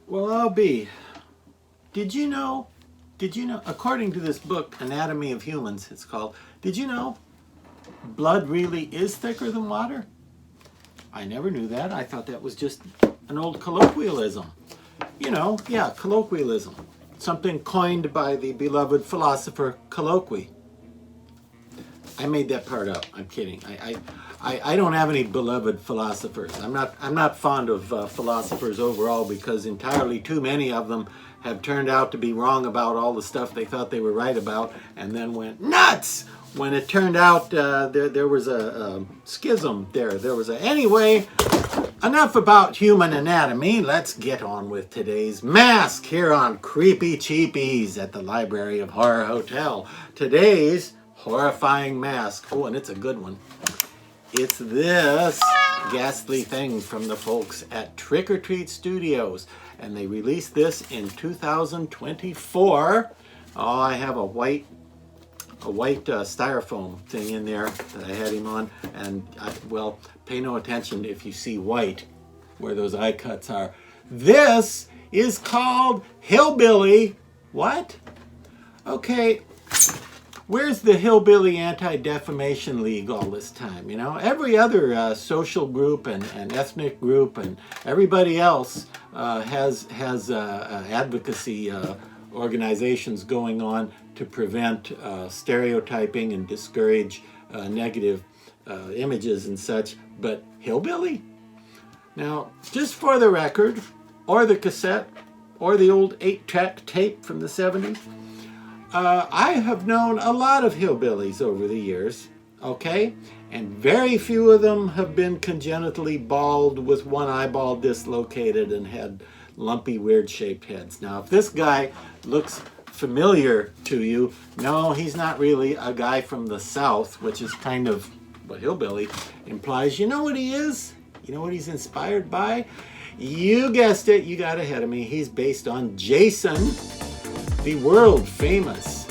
Well, I'll be. Did you know, according to this book, Anatomy of Humans, it's called, did you know blood really is thicker than water? I never knew that. I thought that was just an old colloquialism. You know, yeah, colloquialism. Something coined by the beloved philosopher Colloquy. I made that part up. I'm kidding. I don't have any beloved philosophers. I'm not fond of philosophers overall because entirely too many of them have turned out to be wrong about all the stuff they thought they were right about, and then went nuts when it turned out there was a schism there. Anyway. Enough about human anatomy. Let's get on with today's mask here on Creepy Cheapies at the Library of Horror Hotel. Today's horrifying mask. Oh, and it's a good one. It's this ghastly thing from the folks at Trick or Treat Studios. And they released this in 2024. Oh, I have a white styrofoam thing in there that I had him on, and well, pay no attention if you see white where those eye cuts are. This is called Hillbilly. What? Okay, where's the Hillbilly Anti-Defamation League all this time? You know, every other social group and ethnic group and everybody else has advocacy organizations going on to prevent stereotyping and discourage negative images and such, but Hillbilly? Now, just for the record, or the cassette, or the old 8-track tape from the 70s, I have known a lot of hillbillies over the years, okay? And very few of them have been congenitally bald with one eyeball dislocated and had lumpy, weird-shaped heads. Now, if this guy looks familiar to you, no, he's not really a guy from the South, which is kind of what hillbilly implies. You know what he is? You know what he's inspired by? You guessed it, you got ahead of me. He's based on Jason, the world-famous,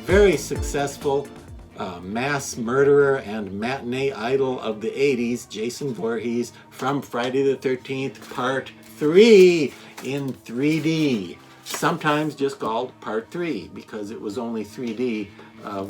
very successful mass murderer and matinee idol of the 80s, Jason Voorhees, from Friday the 13th, Part 3 in 3D. Sometimes just called Part 3 because it was only 3D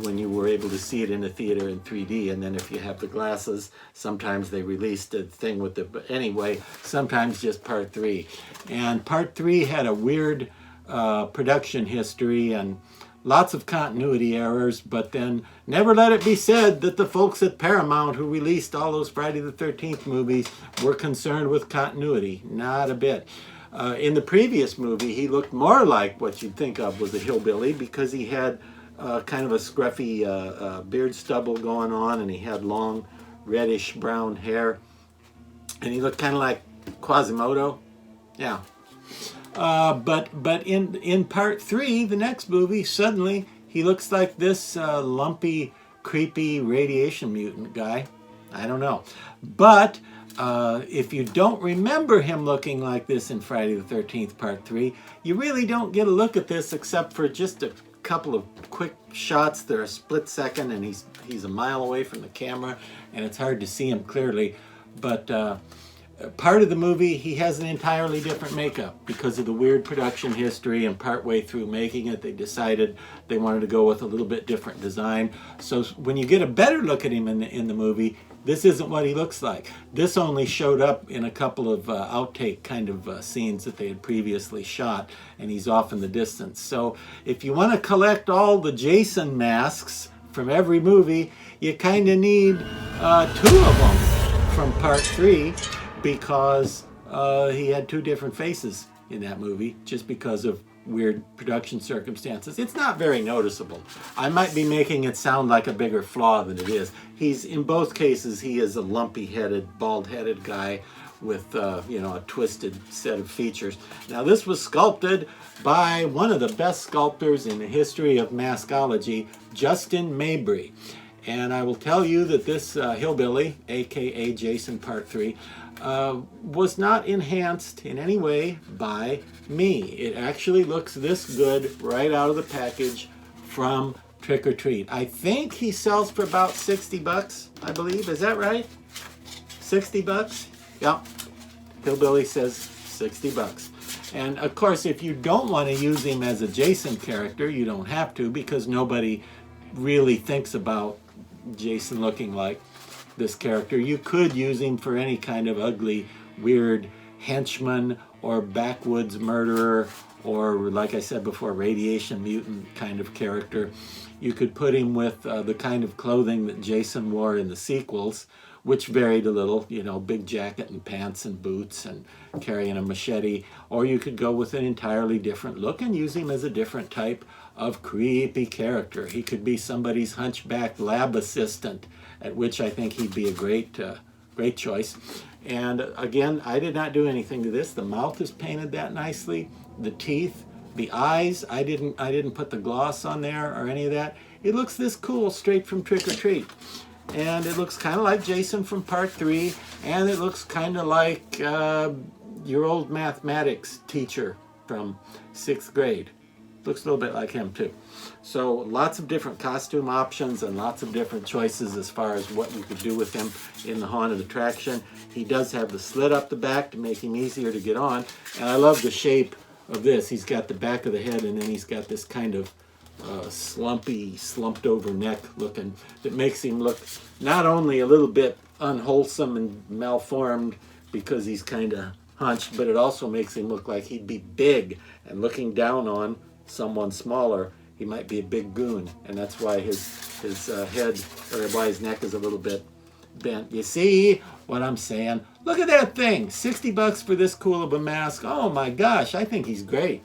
when you were able to see it in a theater in 3D. And then if you have the glasses, sometimes they released a thing with the... But anyway, sometimes just Part 3. And Part 3 had a weird production history and lots of continuity errors, but then never let it be said that the folks at Paramount who released all those Friday the 13th movies were concerned with continuity. Not a bit. In the previous movie, he looked more like what you'd think of was a hillbilly because he had kind of a scruffy beard stubble going on, and he had long reddish brown hair, and he looked kind of like Quasimodo. Yeah. But in Part 3, the next movie, suddenly he looks like this lumpy, creepy radiation mutant guy. I don't know. But if you don't remember him looking like this in Friday the 13th Part 3, you really don't get a look at this except for just a couple of quick shots. They're a split second, and he's a mile away from the camera, and it's hard to see him clearly. But part of the movie, he has an entirely different makeup because of the weird production history, and partway through making it, they decided they wanted to go with a little bit different design. So when you get a better look at him in the movie, this isn't what he looks like. This only showed up in a couple of outtake kind of scenes that they had previously shot, and he's off in the distance. So if you want to collect all the Jason masks from every movie, you kind of need 2 of them from Part 3, because he had 2 different faces in that movie just because of weird production circumstances. It's not very noticeable. I might be making it sound like a bigger flaw than it is. In both cases, he is a lumpy-headed, bald-headed guy with a twisted set of features. Now, this was sculpted by one of the best sculptors in the history of maskology, Justin Mabry. And I will tell you that this hillbilly, aka Jason Part 3, was not enhanced in any way by me. It actually looks this good right out of the package from Trick or Treat. I think he sells for about 60 bucks, I believe. Is that right? 60 bucks? Yeah. Hillbilly says 60 bucks. And of course, if you don't want to use him as a Jason character, you don't have to, because nobody really thinks about Jason looking like this character. You could use him for any kind of ugly, weird henchman or backwoods murderer, or like I said before, radiation mutant kind of character. You could put him with the kind of clothing that Jason wore in the sequels, which varied a little, you know, big jacket and pants and boots and carrying a machete. Or you could go with an entirely different look and use him as a different type of creepy character. He could be somebody's hunchback lab assistant, at which I think he'd be a great choice. And again, I did not do anything to this. The mouth is painted that nicely. The teeth, the eyes, I didn't put the gloss on there or any of that. It looks this cool straight from Trick or Treat. And it looks kind of like Jason from Part 3, and it looks kind of like your old mathematics teacher from 6th grade. Looks a little bit like him too. So lots of different costume options and lots of different choices as far as what you could do with him in the haunted attraction. He does have the slit up the back to make him easier to get on, and I love the shape of this. He's got the back of the head, and then he's got this kind of slumped over neck looking that makes him look not only a little bit unwholesome and malformed because he's kind of hunched, but it also makes him look like he'd be big, and looking down on someone smaller, he might be a big goon, and that's why his head, or why his neck is a little bit bent. You see what I'm saying? Look at that thing, 60 bucks for this cool of a mask. Oh my gosh, I think he's great.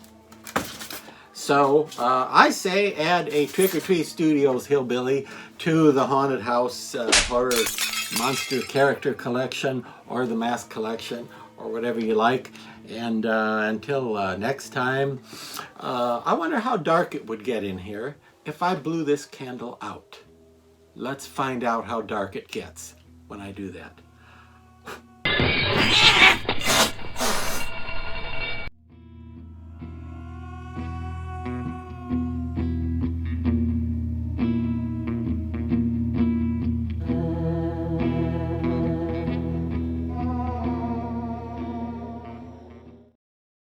So I say add a Trick or Treat Studios Hillbilly to the Haunted House Horror Monster Character Collection, or the Mask Collection, or whatever you like. And until next time, I wonder how dark it would get in here if I blew this candle out. Let's find out how dark it gets when I do that.